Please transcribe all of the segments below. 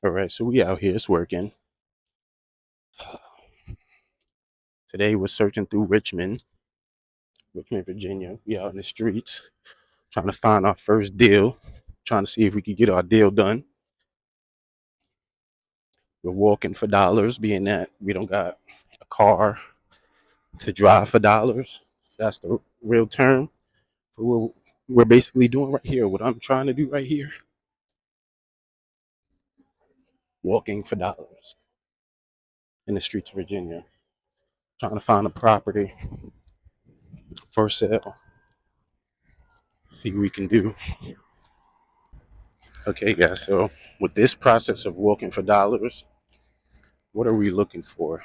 All right, so we out here, it's working. Today we're searching through Richmond, Virginia. We out in the streets trying to find our first deal, trying to see if we could get our deal done. We're walking for dollars, being that we don't got a car to drive for dollars. So that's the real term for what we're basically doing right here. What I'm trying to do right here, walking for dollars in the streets of Virginia, trying to find a property for sale. See what we can do. Okay, guys. So with this process of walking for dollars, what are we looking for?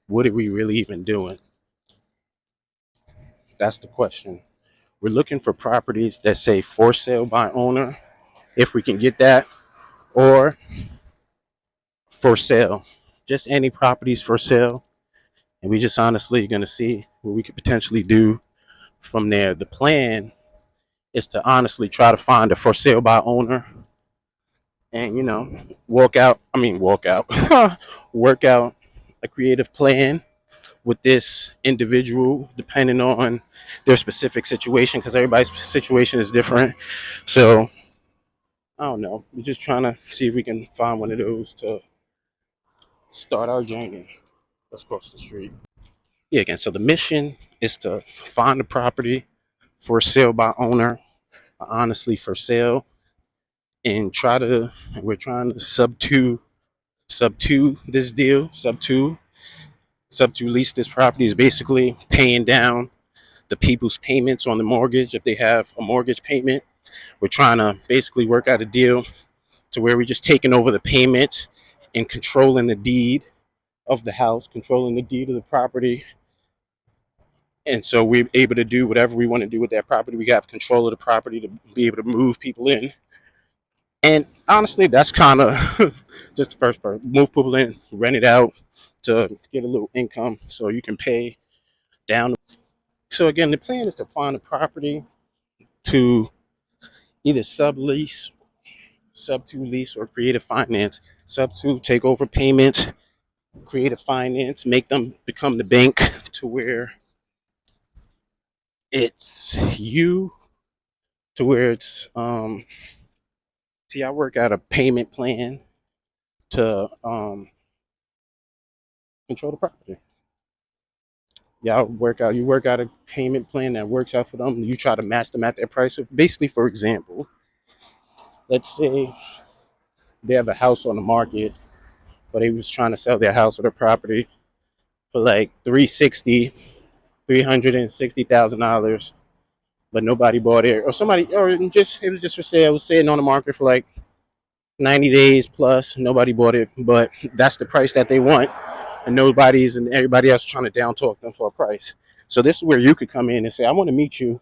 What are we really even doing? That's the question. We're looking for properties that say for sale by owner, if we can get that, or for sale. Just any properties for sale. And we just honestly going to see what we could potentially do from there. The plan is to honestly try to find a for sale by owner and, walk out, work out a creative plan with this individual depending on their specific situation because everybody's situation is different. So I don't know. We're just trying to see if we can find one of those to start our journey. Let's cross the street. Yeah, again. So the mission is to find a property for sale by owner, honestly for sale, and we're trying to sub two this deal. Sub two lease this property is basically paying down the people's payments on the mortgage if they have a mortgage payment. We're trying to basically work out a deal to where we're just taking over the payments and controlling the deed of the house, controlling the deed of the property. And so we're able to do whatever we want to do with that property. We have control of the property to be able to move people in. And honestly, that's kind of just the first part. Move people in, rent it out to get a little income so you can pay down. So again, the plan is to find a property to either sublease, sub-to lease, or creative finance. Sub-to take over payments, creative finance, make them become the bank to where it's you, to where it's see, I work out a payment plan to control the property. You work out a payment plan that works out for them. You try to match them at their price. So basically, for example, let's say they have a house on the market, but they was trying to sell their house or their property for like 360,000 dollars, but nobody bought it, or somebody, or just it was just for sale. It was sitting on the market for like 90 days plus. Nobody bought it, but that's the price that they want, and everybody else trying to down talk them for a price. So this is where you could come in and say, I want to meet you.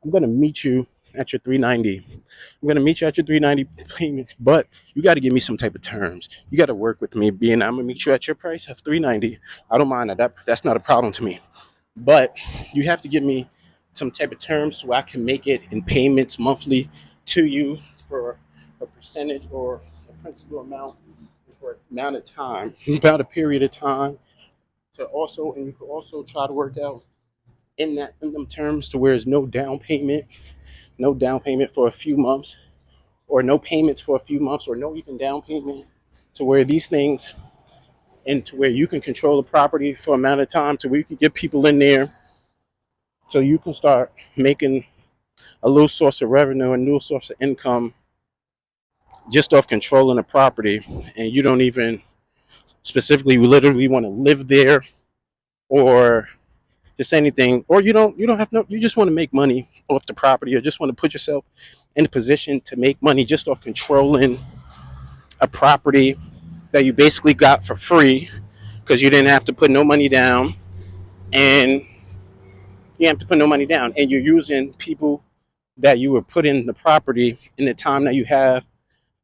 I'm going to meet you at your 390. I'm going to meet you at your 390 payment, but you got to give me some type of terms. You got to work with me, being I'm going to meet you at your price of 390. I don't mind that. That's not a problem to me. But you have to give me some type of terms so I can make it in payments monthly to you for a percentage or a principal amount for an amount of time, about a period of time. And you can also try to work out in them terms to where there's no down payment for a few months, or no payments for a few months, or no even down payment, to where these things and to where you can control the property for amount of time to where you can get people in there so you can start making a little source of revenue, a new source of income just off controlling the property. And you don't even specifically literally want to live there or just anything, or you don't have no, you just want to make money off the property, or just want to put yourself in a position to make money just off controlling a property that you basically got for free because you didn't have to put no money down, and and you're using people that you were put in the property in the time that you have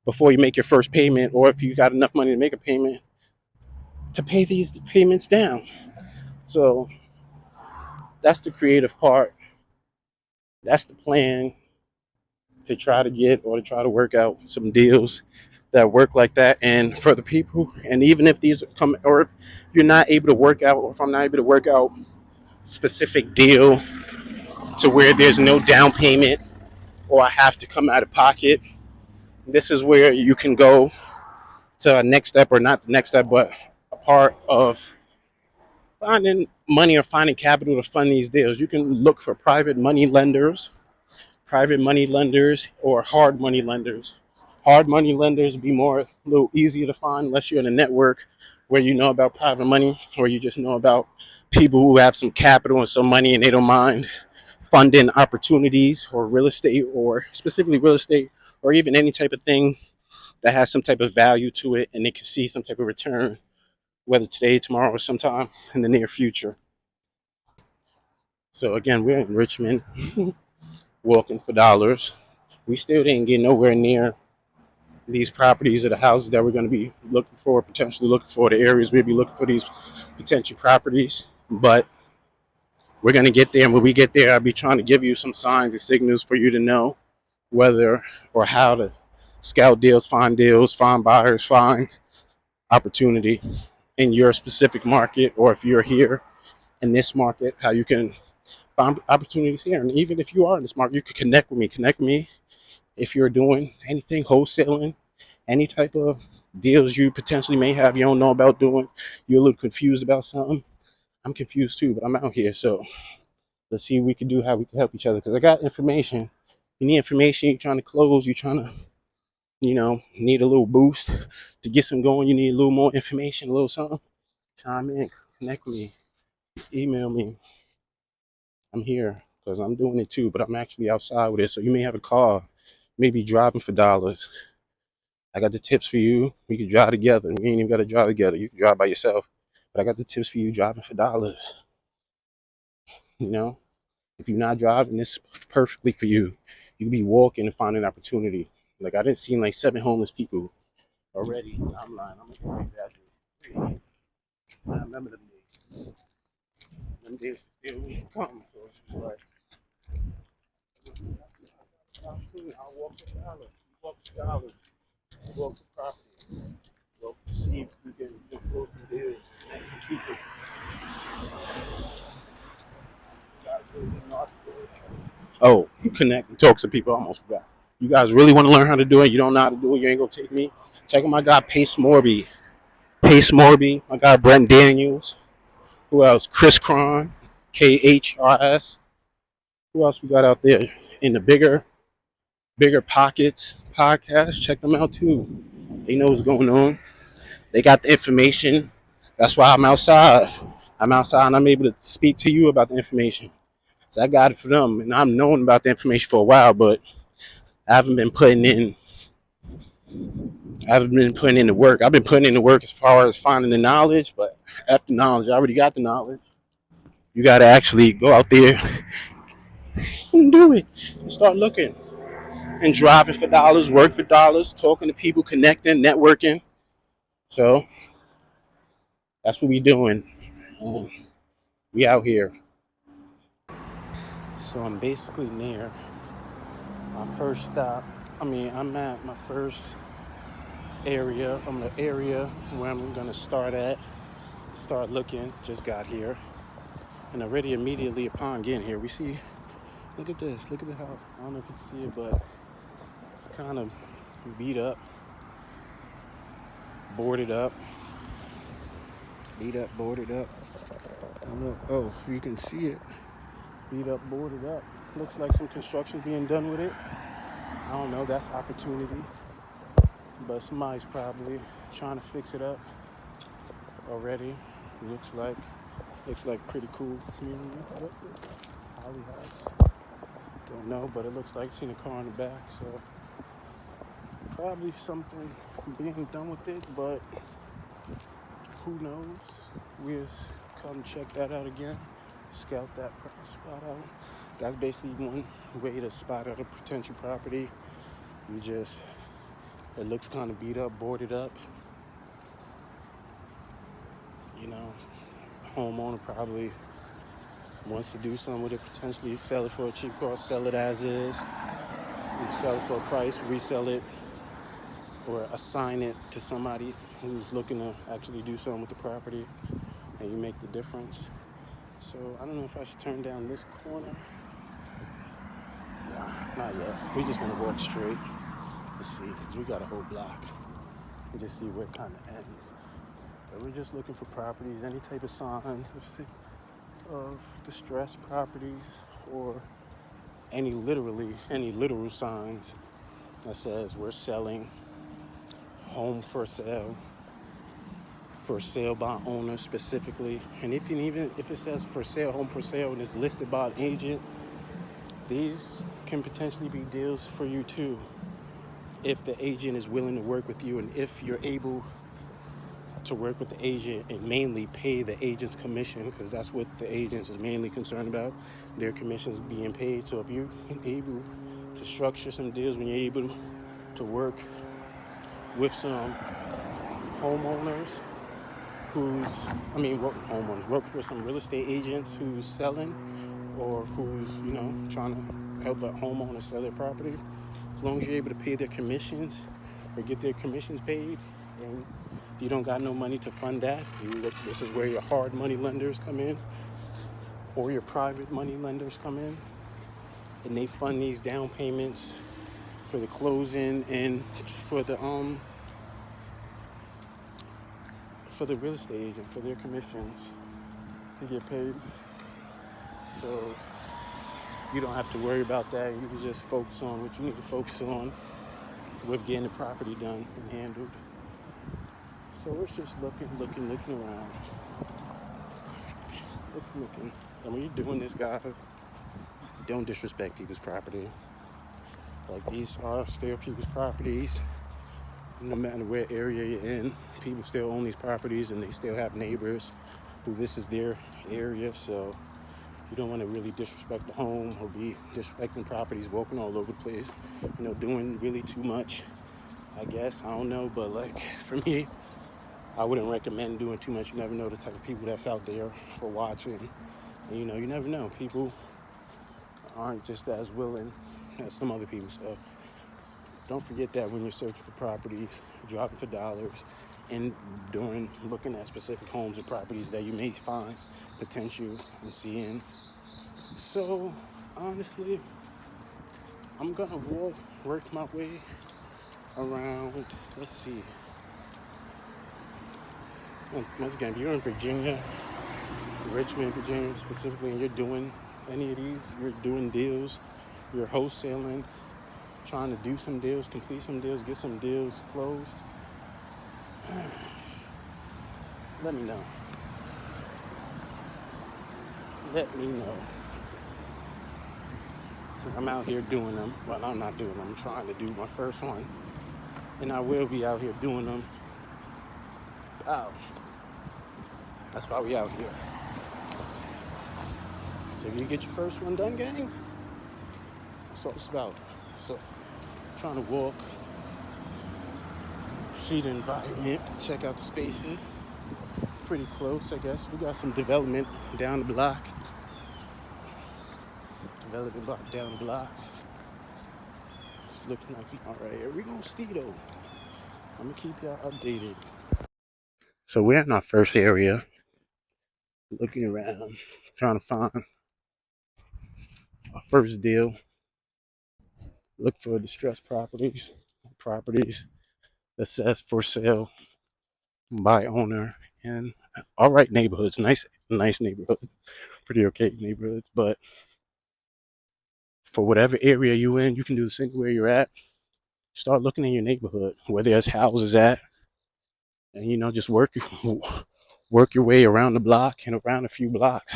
before you make your first payment, or if you got enough money to make a payment to pay these payments down. So that's the creative part. That's the plan, to try to get or to try to work out some deals that work like that. And for the people, and even if these come, or if you're not able to work out, or if I'm not able to work out specific deal to where there's no down payment or I have to come out of pocket, this is where you can go to a next step, or not the next step, but a part of finding money or finding capital to fund these deals. You can look for private money lenders, or hard money lenders. Hard money lenders be more a little easier to find unless you're in a network where you know about private money, or you just know about people who have some capital and some money and they don't mind funding opportunities or real estate, or specifically real estate, or even any type of thing that has some type of value to it and they can see some type of return, whether today, tomorrow, or sometime in the near future. So again, we're in Richmond, walking for dollars. We still didn't get nowhere near these properties or the houses that we're going to be looking for, potentially looking for, the areas we'll be looking for these potential properties. But we're going to get there. And when we get there, I'll be trying to give you some signs and signals for you to know whether or how to scout deals, find buyers, find opportunity in your specific market, or if you're here in this market, how you can find opportunities here. And even if you are in this market, you can connect with me. Connect with me if you're doing anything wholesaling, any type of deals you potentially may have you don't know about doing. You're a little confused about something. I'm confused too, but I'm out here. So let's see what we can do, how we can help each other. Because I got information. You need information, you're trying to close, you're trying to, need a little boost to get some going. You need a little more information, a little something. Chime in, connect with me, email me. I'm here because I'm doing it too, but I'm actually outside with it. So you may have a car, maybe driving for dollars. I got the tips for you. We can drive together. We ain't even got to drive together. You can drive by yourself. But I got the tips for you driving for dollars. You know, if you're not driving, this is perfectly for you. You can be walking and find an opportunity. Like I didn't see like 7 homeless people already. I'm lying. I'm exaggerating. I remember them days. Them days still come. So it's just like, I'll walk for dollars. Walk for dollars. Walk for property. Walk to see if we can close some deals. Some people. Oh, connect and talk to people. I almost forgot. You guys really want to learn how to do it? You don't know how to do it? You ain't gonna take me? Check out my guy Pace Morby. Pace Morby. My guy Brent Daniels. Who else? Chris Cron. KHRS. Who else we got out there in the bigger pockets podcast? Check them out too. They know what's going on. They got the information. That's why I'm outside. I'm outside and I'm able to speak to you about the information. So I got it for them, and I've known about the information for a while, but I haven't been putting in. I haven't been putting in the work. I've been putting in the work as far as finding the knowledge, but after knowledge, I already got the knowledge. You got to actually go out there and do it, and start looking and driving for dollars, work for dollars, talking to people, connecting, networking. So that's what we doing. We out here. So I'm basically near my first stop. I'm at my first area. I'm the area where I'm gonna start looking. Just got here, and already immediately upon getting here, we see. Look at this. Look at the house. I don't know if you can see it, but it's kind of beat up, boarded up, boarded up. I don't know. Oh, you can see it. Beat up, boarded up. Looks like some construction being done with it. I don't know. That's opportunity, but somebody's probably trying to fix it up already. Looks like pretty cool community. Holly House. Don't know, but it looks like seen a car in the back, so probably something being done with it, but who knows? We'll come check that out again, scout that spot out. That's basically one way to spot out a potential property. It looks kind of beat up, boarded up. You know, homeowner probably wants to do something with it, potentially sell it for a cheap cost, sell it as is, sell it for a price, resell it or assign it to somebody who's looking to actually do something with the property, and you make the difference. So I don't know if I should turn down this corner. Nah, not yet. We're just gonna walk straight. Let's see, because we got a whole block. And just see where it kind of ends. But we're just looking for properties, any type of signs of distressed properties, or any literal signs that says we're selling, home for sale by owner specifically. And even if it says for sale, home for sale, and it's listed by an agent, these can potentially be deals for you too, if the agent is willing to work with you, and if you're able to work with the agent and mainly pay the agent's commission, because that's what the agents is mainly concerned about, their commissions being paid. So if you're able to structure some deals, when you're able to work with some homeowners work with some real estate agents who's selling, or who's, trying to help a homeowner sell their property, as long as you're able to pay their commissions or get their commissions paid, and you don't got no money to fund that, this is where your hard money lenders come in, or your private money lenders come in, and they fund these down payments for the closing and for the real estate agent, for their commissions to get paid. So you don't have to worry about that. You can just focus on what you need to focus on with getting the property done and handled. So we're just looking around. Looking. And when you're doing this, guys, don't disrespect people's property. Like, these are still people's properties. No matter where area you're in, people still own these properties, and they still have neighbors who this is their area. So you don't want to really disrespect the home or be disrespecting properties, walking all over the place, doing really too much, I guess. I don't know, but like, for me, I wouldn't recommend doing too much. You never know the type of people that's out there or watching. And you never know. People aren't just as willing as some other people. So don't forget that when you're searching for properties, dropping for dollars, and looking at specific homes or properties that you may find potential in seeing. So honestly, I'm gonna work my way around. Let's see. Once again, if you're in Virginia, Richmond, Virginia specifically, and you're doing any of these, you're doing deals, you're wholesaling, trying to do some deals, complete some deals, get some deals closed, let me know. Because I'm out here doing them. Well, I'm not doing them. I'm trying to do my first one. And I will be out here doing them. Wow. That's why we out here. So if you get your first one done, gang, that's all it's about. So trying to walk, see the environment, check out the spaces. Pretty close, I guess. We got some development down the block. It's looking like, all right, here we go, Subto. I'm gonna keep y'all updated. So we're in our first area, looking around, trying to find our first deal. Look for distressed properties that says for sale by owner, and all right neighborhoods, nice neighborhoods, pretty okay neighborhoods. But for whatever area you in, you can do the same where you're at. Start looking in your neighborhood where there's houses at, and just work your way around the block and around a few blocks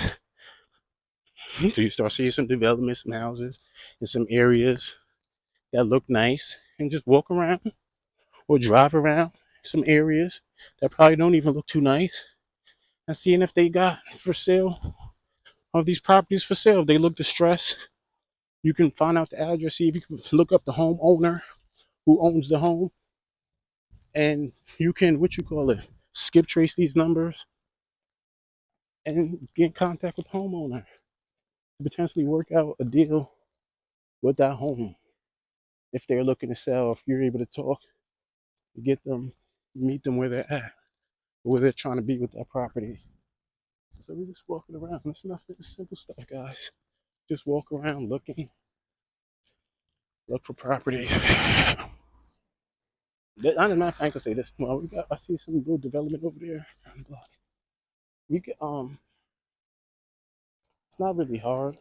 so you start seeing some development, some houses in some areas that look nice, and just walk around or drive around some areas that probably don't even look too nice, and seeing if they got for sale, of these properties for sale. If they look distressed, you can find out the address, see if you can look up the homeowner who owns the home, and you can, skip trace these numbers and get in contact with homeowner to potentially work out a deal with that home. If they're looking to sell, if you're able to talk You get them, meet them where they're at, where they're trying to be with that property. So we're just walking around. It's nothing, it's simple stuff, guys. Just walk around looking, look for properties. I don't know if I can say this. Well, I see some little development over there. We get, it's not really hard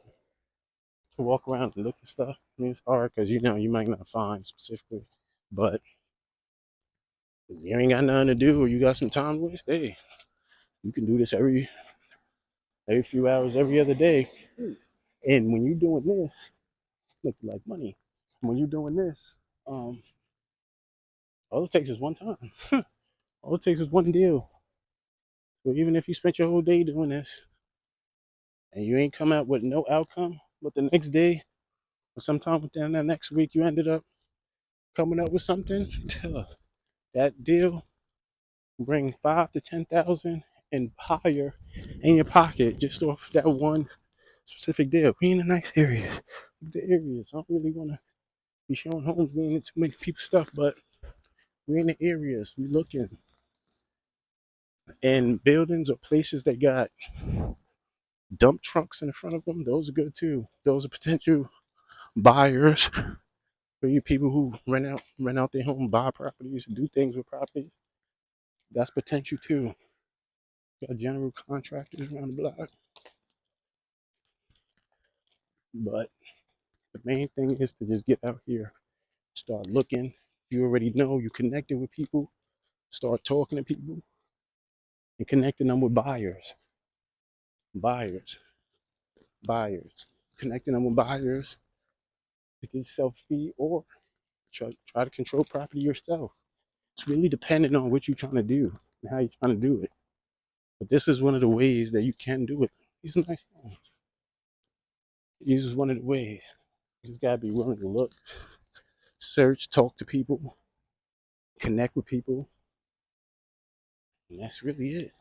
to walk around and look for stuff. I mean, it's hard because you might not find specifically, but if you ain't got nothing to do or you got some time to waste, hey, you can do this every few hours, every other day. And when you're doing this, look like money. When you're doing this, um, all it takes is one time. All it takes is one deal. So even if you spent your whole day doing this and you ain't come out with no outcome, but the next day or sometime within that next week you ended up coming up with something, that deal bring 5 to 10,000 and higher in your pocket just off that one specific deal. We in a nice areas. The areas. I don't really want to be showing homes being in too many people's stuff, but we're in the areas. We looking and buildings or places that got dump trucks in the front of them. Those are good too. Those are potential buyers for you people who rent out their home, buy properties, do things with properties. That's potential too. Got general contractors around the block, but the main thing is to just get out here, start looking. You already know you connecting with people. Start talking to people and connecting them with buyers, buyers. Connecting them with buyers to get self fee or try to control property yourself. It's really dependent on what you're trying to do and how you're trying to do it. But this is one of the ways that you can do it. These are nice homes. This is one of the ways. You just gotta be willing to look, search, talk to people, connect with people, and that's really it.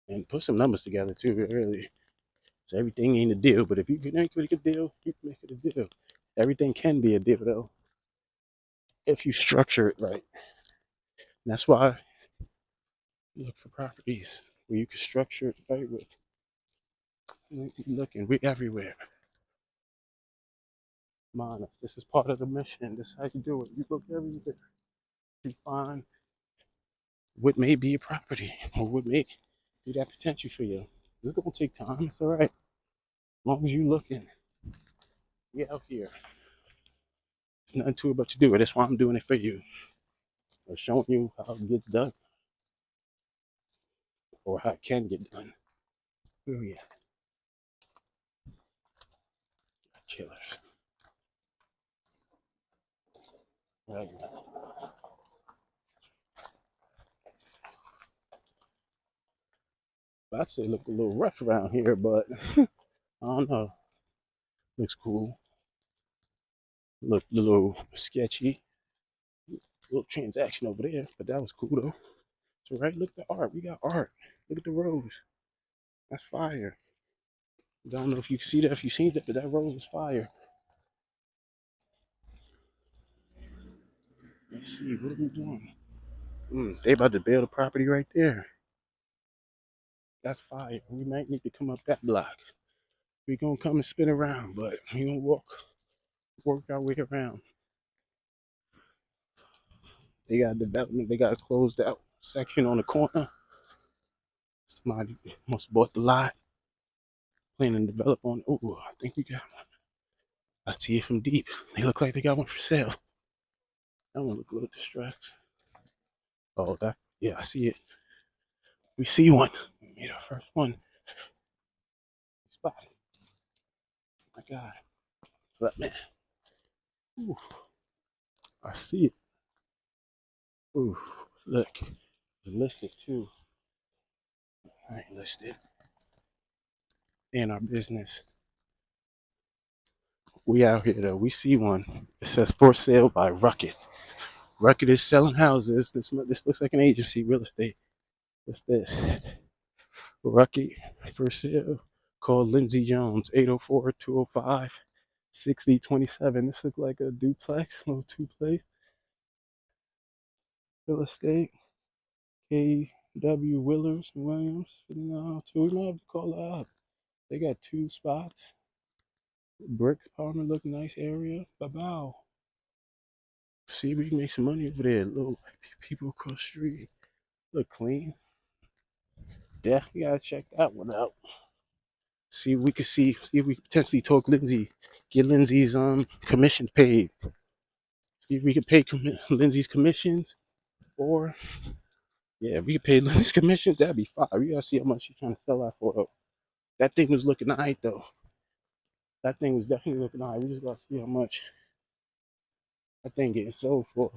And put some numbers together too, really. So everything ain't a deal, but if you can make it a deal, you can make it a deal. Everything can be a deal though, if you structure it right. And that's why you look for properties where you can structure it right with looking. We everywhere. Mind us. This is part of the mission. This is how you do it. You look everywhere. You find what may be a property or what may be that potential for you. It's gonna take time. It's all right. As long as you looking, we out here. There's nothing to it but to do it. That's why I'm doing it for you. Or showing you how it gets done or how it can get done. Oh yeah, killers. Right. I'd say look a little rough around here, but I don't know. Looks cool. Look a little sketchy. Little transaction over there, but that was cool though. So right, look at the art. We got art. Look at the rose. That's fire. I don't know if you can see that, if you seen that, but that rose is fire. Let's see, what are we doing? They about to build a property right there. That's fire. We might need to come up that block. We gonna come and spin around, but we gonna work our way around. They got development. They got a closed out section on the corner. Somebody must have bought the lot, planning to develop on. Oh, I think we got one. I see it from deep. They look like they got one for sale. That one look a little distressed. Oh, that, yeah, I see it. We see one. We made our first one. Spot. My God. So that man. Ooh, I see it. Ooh, look. It's listed too. I ain't listed in our business. We out here though. We see one. It says for sale by Ruckett. Ruckett is selling houses. This looks like an agency, real estate. What's this? Ruckett for sale. Call Lindsey Jones, 804-205-6027. This looks like a duplex, little two place. Real estate. KW Willers and Williams. So we might have to call that up. They got 2 spots. Brick apartment look nice area. Bow. See if we can make some money over there. Little people across the street. Look clean. Definitely gotta check that one out. See if we can see if we can potentially talk Lindsay. Get Lindsay's commission paid. See if we can pay Lindsay's commissions, or yeah, if we could pay Lindsay's commissions, that'd be fine. We gotta see how much she's trying to sell that for though. That thing was looking alright though. That thing was definitely looking alright. We just gotta see how much that thing getting sold for.